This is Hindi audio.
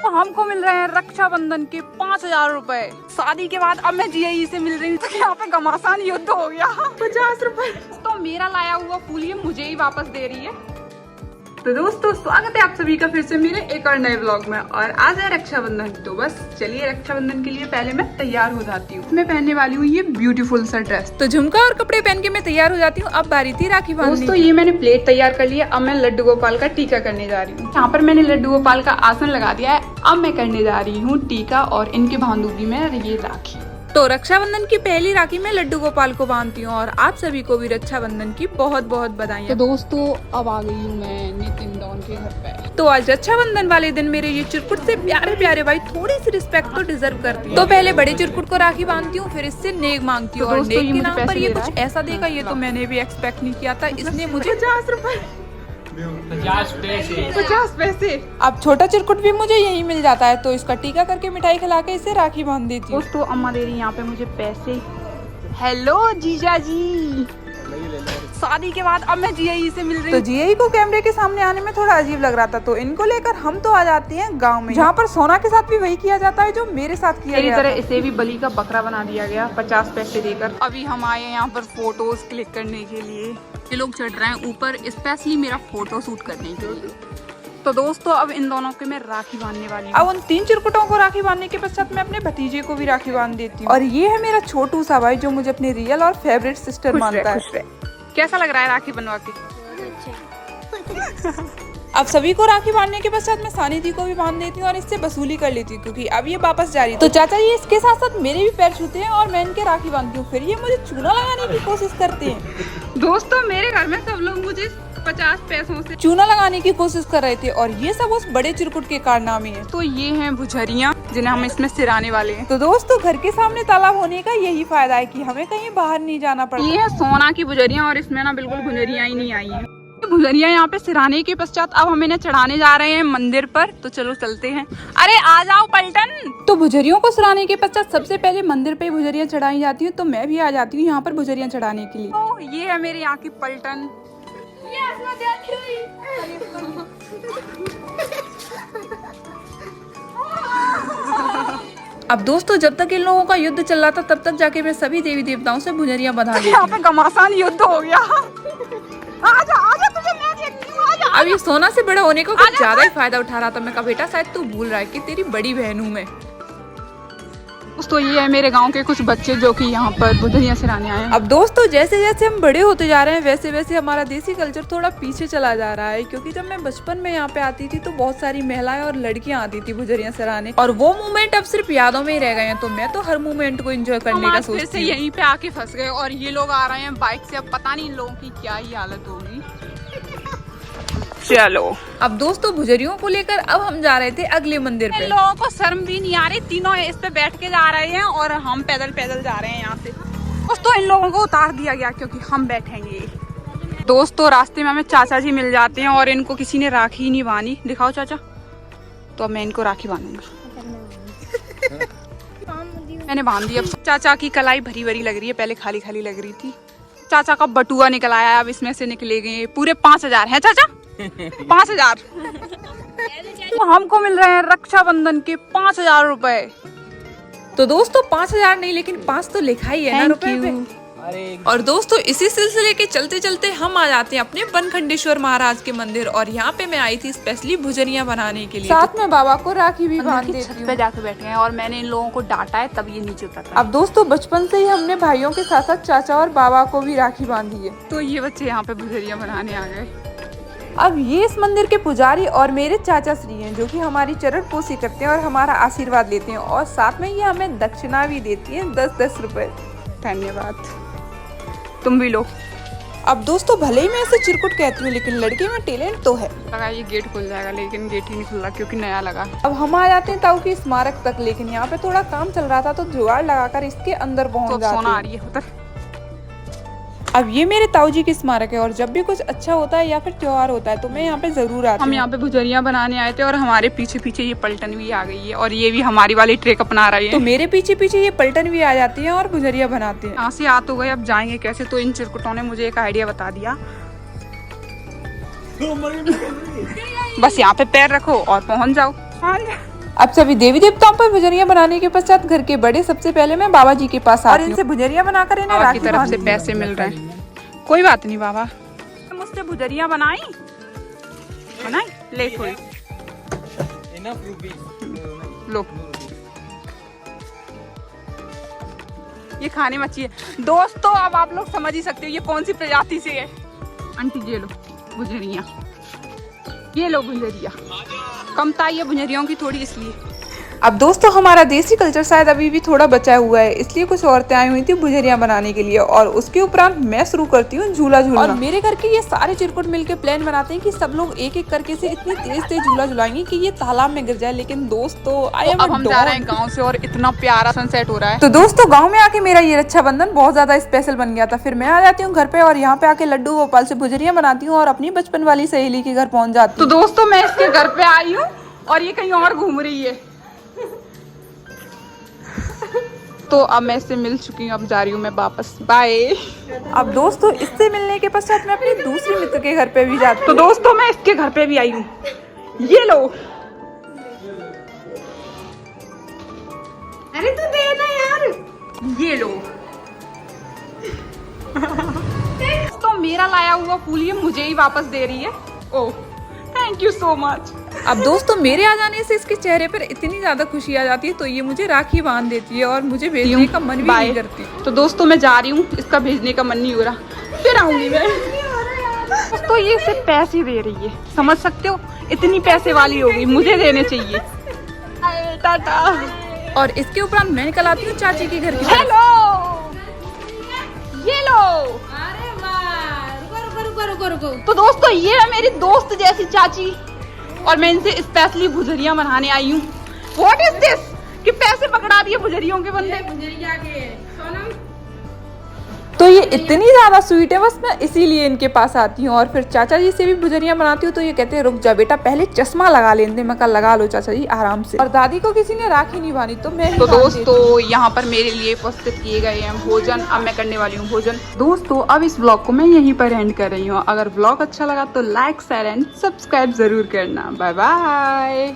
तो हमको मिल रहे हैं रक्षाबंधन के 5,000 रुपए। शादी के बाद अब मैं जीआई से मिल रही हूँ तो यहाँ पे घमासान युद्ध हो गया। 50 रुपए तो मेरा लाया हुआ फूल ये मुझे ही वापस दे रही है। तो दोस्तों स्वागत है आप सभी का फिर से मेरे एक और नए व्लॉग में। और आज है रक्षाबंधन, तो बस चलिए रक्षाबंधन के लिए पहले मैं तैयार हो जाती हूँ। मैं पहनने वाली हूँ ये ब्यूटीफुल सा ड्रेस। तो झुमका और कपड़े पहन के मैं तैयार हो जाती हूँ। अब बारी थी राखी बांधने। दोस्तों ये मैंने प्लेट तैयार कर लिया। अब मैं लड्डू गोपाल का टीका करने जा रही हूँ। यहाँ पर मैंने लड्डू गोपाल का आसन लगा दिया है। अब मैं करने जा रही हूँ टीका और इनके बांधूंगी मैं ये राखी। तो रक्षाबंधन की पहली राखी मैं लड्डू गोपाल को बांधती हूँ और आप सभी को भी रक्षाबंधन की बहुत बहुत बधाई। तो दोस्तों अब आ गई हूँ मैं नितिन डॉन के घर पे। तो आज रक्षाबंधन वाले दिन मेरे ये चिरकुट से प्यारे प्यारे भाई थोड़ी सी रिस्पेक्ट तो डिजर्व करती है। तो पहले बड़े चिरकुट को राखी बांधती हूँ, फिर इससे नेक मांगती हूँ। और नेक के नाम पर ये कुछ ऐसा देगा ये तो मैंने भी एक्सपेक्ट नहीं किया था। इसने मुझे 50 रुपए 50 पैसे। अब छोटा चिरकुट भी मुझे यही मिल जाता है तो इसका टीका करके मिठाई खिला के इसे राखी बांध देती हूँ। दोस्तों अम्मा दे रही यहाँ पे मुझे पैसे। हेलो जीजा जी, शादी के बाद अब मैं जीआई से मिल रही हूँ। तो जीआई को कैमरे के सामने आने में थोड़ा अजीब लग रहा था तो इनको लेकर हम तो आ जाते हैं गांव में, जहाँ पर सोना के साथ भी वही किया जाता है जो मेरे साथ किया गया। तरह इसे भी बलि का बकरा बना दिया गया 50 पैसे देकर। अभी हम आए हैं यहाँ पर फोटोज क्लिक करने के लिए। ये लोग चढ़ रहे हैं ऊपर स्पेशली मेरा फोटो शूट करने के लिए। तो दोस्तों अब इन दोनों के मैं राखी बांधने वाली हूँ। अब उन 3 चिरकुटों को राखी बांधने के पश्चात मैं अपने भतीजे को भी राखी बांध देती हूँ। और ये है मेरा छोटू सा भाई जो मुझे अपनी रियल और फेवरेट सिस्टर मानता है। कैसा लग रहा है राखी बनवा के? अब सभी को राखी बांधने के पश्चात मैं सानी दी को भी बांध देती हूँ और इससे वसूली कर लेती हूँ क्योंकि अब ये वापस जा रही है। तो चाचा ये इसके साथ साथ मेरे भी पैर छूते हैं और मैं इनके राखी बांधती हूँ। फिर ये मुझे चूना लगाने की कोशिश करते हैं। दोस्तों मेरे घर में सब लोग मुझे 50 पैसों से चूना लगाने की कोशिश कर रहे थे और ये सब उस बड़े चिरकुट के कारनामे हैं। तो ये हैं भुजरियाँ जिन्हें हम इसमें सिराने वाले हैं। तो दोस्तों घर के सामने तालाब होने का यही फायदा है कि हमें कहीं बाहर नहीं जाना पड़ता। ये है सोना की भुजरियाँ और इसमें ना बिल्कुल भुजरियाँ ही नहीं आई है। भुजरिया यहाँ पे सिराने के पश्चात अब हम इन्हें चढ़ाने जा रहे हैं मंदिर पर। तो चलो चलते हैं। अरे आ जाओ पलटन। तो भुजरियों को सिराने के पश्चात सबसे पहले मंदिर पे भुजरिया चढ़ाई जाती है तो मैं भी आ जाती हूँ यहाँ पर भुजरिया चढ़ाने के लिए। तो ये है मेरे यहाँ की पलटन। अब दोस्तों जब तक इन लोगों का युद्ध चल रहा था तब तक जाके मैं सभी देवी देवताओं से भुजरिया बधा दी। यहाँ पे घमासान युद्ध हो गया। आजा, आजा, तुझे मैं देखती हूँ, आजा। अब ये सोना से बड़ा होने को कुछ ज्यादा ही फायदा उठा रहा था। मैं कहा बेटा शायद तू भूल रहा है कि तेरी बड़ी बहन हूँ मैं। दोस्तों ये है मेरे गांव के कुछ बच्चे जो कि यहाँ पर भुजरिया सिराने आए हैं। अब दोस्तों जैसे जैसे हम बड़े होते जा रहे हैं वैसे वैसे हमारा देसी कल्चर थोड़ा पीछे चला जा रहा है क्योंकि जब मैं बचपन में यहाँ पे आती थी तो बहुत सारी महिलाएं और लड़कियां आती थी भुजरिया सिराने और वो मोमेंट अब सिर्फ यादों में ही रह गए हैं। तो मैं तो हर मोमेंट को एंजॉय करने का सोचती हूँ। यहीं पे आके फंस गए और ये लोग आ रहे हैं बाइक से। अब पता नहीं इन लोगों की क्या ही हालत होगी। चलो अब दोस्तों भुजरियों को लेकर अब हम जा रहे थे अगले मंदिर पे। इन लोगों को शर्म भी नहीं आ रही, तीनों इस पे बैठ के जा रहे हैं और हम पैदल पैदल जा रहे हैं यहाँ से। दोस्तों इन लोगों को उतार दिया गया क्योंकि हम बैठेंगे। दोस्तों रास्ते में हमें चाचा जी मिल जाते हैं और इनको किसी ने राखी ही नहीं बांधी। दिखाओ चाचा। तो अब मैं इनको राखी बांधूंगी। मैंने बांध दी। अब चाचा की कलाई भरी भरी लग रही है, पहले खाली खाली लग रही थी। चाचा का बटुआ निकल आया, अब इसमें से निकले गए पूरे 5,000 है चाचा। 5,000 तो हमको मिल रहे हैं रक्षाबंधन के 5,000 रुपए। तो दोस्तों 5,000 नहीं लेकिन 5 तो लिखा ही है ना रुपए पे। और दोस्तों इसी सिलसिले के चलते चलते हम आ जाते हैं अपने बनखंडेश्वर महाराज के मंदिर और यहाँ पे मैं आई थी स्पेशली भुजरिया बनाने के लिए। साथ में बाबा को राखी भी बांध देती हूँ। जाके बैठे हैं और मैंने इन लोगों को डांटा है तब ये नीचे उतरता है। अब दोस्तों बचपन से ही हमने भाइयों के साथ साथ चाचा और बाबा को भी राखी बांधी है। तो ये बच्चे यहाँ पे भुजरिया बनाने आ गए। अब ये इस मंदिर के पुजारी और मेरे चाचा श्री हैं जो कि हमारी चरण पोषी करते हैं और हमारा आशीर्वाद लेते हैं और साथ में ये हमें दक्षिणा भी देती है 10-10 रुपए। धन्यवाद, तुम भी लो। अब दोस्तों भले ही मैं इसे चिरकुट कहती हूँ लेकिन लड़के में टैलेंट तो है। लगा ये गेट खुल जाएगा लेकिन गेट ही नहीं खुल रहा क्योंकि नया लगा। अब हम आ जाते हैं ताऊ की स्मारक तक लेकिन यहाँ पे थोड़ा काम चल रहा था तो जुगाड़ लगाकर इसके अंदर पहुँच जाते हैं। सोना आ रही है। अब ये मेरे ताऊ जी की स्मारक है और जब भी कुछ अच्छा होता है या फिर त्योहार होता है तो मैं यहाँ पे जरूर आती हूँ। हम यहाँ पे भुजरिया बनाने आए थे और हमारे पीछे पीछे ये पलटन भी आ गई है और ये भी हमारी वाली ट्रिक अपना रही है। तो मेरे पीछे पीछे ये पलटन भी आ जाती है और भुजरिया बनाते हैं। यहाँ से आ तो गए, अब जाएंगे कैसे? तो इन चिरकुटों ने मुझे एक आइडिया बता दिया। बस यहाँ पे पैर रखो और पहुँच जाओ। अब सभी देवी देवताओं पर भुजरिया बनाने के पश्चात घर के बड़े सबसे पहले मैं बाबा जी के पास आती हूँ। इनसे भुजरिया बनाकर इन्हें राखी की तरफ से पैसे मिल रहे हैं। कोई बात नहीं बाबा, मुझसे भुजरिया बनाई ले थोड़ी लो, ये खाने में अच्छी है दोस्तों। अब आप लोग समझ ही सकते हो ये कौन सी प्रजाति से है। आंटी ये लो भुजरिया, ये लो भुजरिया, कमताई है भुजरियों की थोड़ी इसलिए। अब दोस्तों हमारा देसी कल्चर शायद अभी भी थोड़ा बचा हुआ है, इसलिए कुछ औरतें आई हुई थी भुजरिया बनाने के लिए और उसके उपरांत मैं शुरू करती हूँ झूला झूलना। और मेरे घर के ये सारे चिरकुट मिलके प्लान बनाते हैं कि सब लोग एक एक करके से इतनी तेज तेज झूला झुलाएंगे कि ये तालाब में गिर जाए। लेकिन दोस्तों अब हम जा रहे हैं गाँव से और इतना प्यारा सनसेट हो रहा है। तो दोस्तों गाँव में आके मेरा ये रक्षाबंधन बहुत ज्यादा स्पेशल बन गया था। फिर मैं आ जाती हूँ घर पे और यहाँ पे आके लड्डू गोपाल से भुजरिया बनाती हूँ और अपनी बचपन वाली सहेली के घर पहुँच जाती हूँ। तो दोस्तों मैं इसके घर पे आई हूँ और ये कहीं और घूम रही है। तो अब मैं इससे मिल चुकी हूँ, अब जा रही हूँ मैं वापस, बाय। अब दोस्तों इससे मिलने के पश्चात मैं अपनी दूसरी मित्र के घर पे भी जाती हूँ। तो दोस्तों मैं इसके घर पे भी आई हूँ, ये लो। अरे तू दे ना यार, ये लो। तो मेरा लाया हुआ फूल ये मुझे ही वापस दे रही है। Oh thank you so much. अब दोस्तों मेरे आ जाने से इसके चेहरे पर इतनी ज्यादा खुशी आ जाती है तो ये मुझे राखी बांध देती है और मुझे भेजने का मन भी नहीं करती। तो दोस्तों मैं जा रही हूँ, इसका भेजने का मन नहीं हो रहा, फिर आऊंगी मैं। तो ये सिर्फ पैसे दे रही है, समझ सकते हो, इतनी पैसे वाली होगी, मुझे देने चाहिए। टाटा। और इसके उपरांत मैं निकल आती हूँ चाची के घर की। हेलो ये लो। रुको। तो दोस्तों ये है मेरी दोस्त जैसी चाची और मैं इनसे स्पेशली भुजरिया बनाने आई हूँ। व्हाट इज दिस कि पैसे पकड़ा दिए भुजरियों के बंदे। भुजरिया के सोनम तो ये इतनी ज्यादा स्वीट है, बस मैं इसीलिए इनके पास आती हूँ। और फिर चाचा जी से भी भुजरिया बनाती हूँ तो ये कहते हैं रुक जा बेटा पहले चश्मा लगा लेने दे। मैं कल लगा लो चाचा जी आराम से। और दादी को किसी ने राखी नहीं बांधी तो मैं। तो दोस्तों यहाँ पर मेरे लिए प्रस्तुत किए गए हैं भोजन, अब मैं करने वाली हूँ भोजन। दोस्तों अब इस ब्लॉग को मैं यहीं पर एंड कर रही हूँ। अगर ब्लॉग अच्छा लगा तो लाइक शेयर एंड सब्सक्राइब जरूर करना। Bye bye.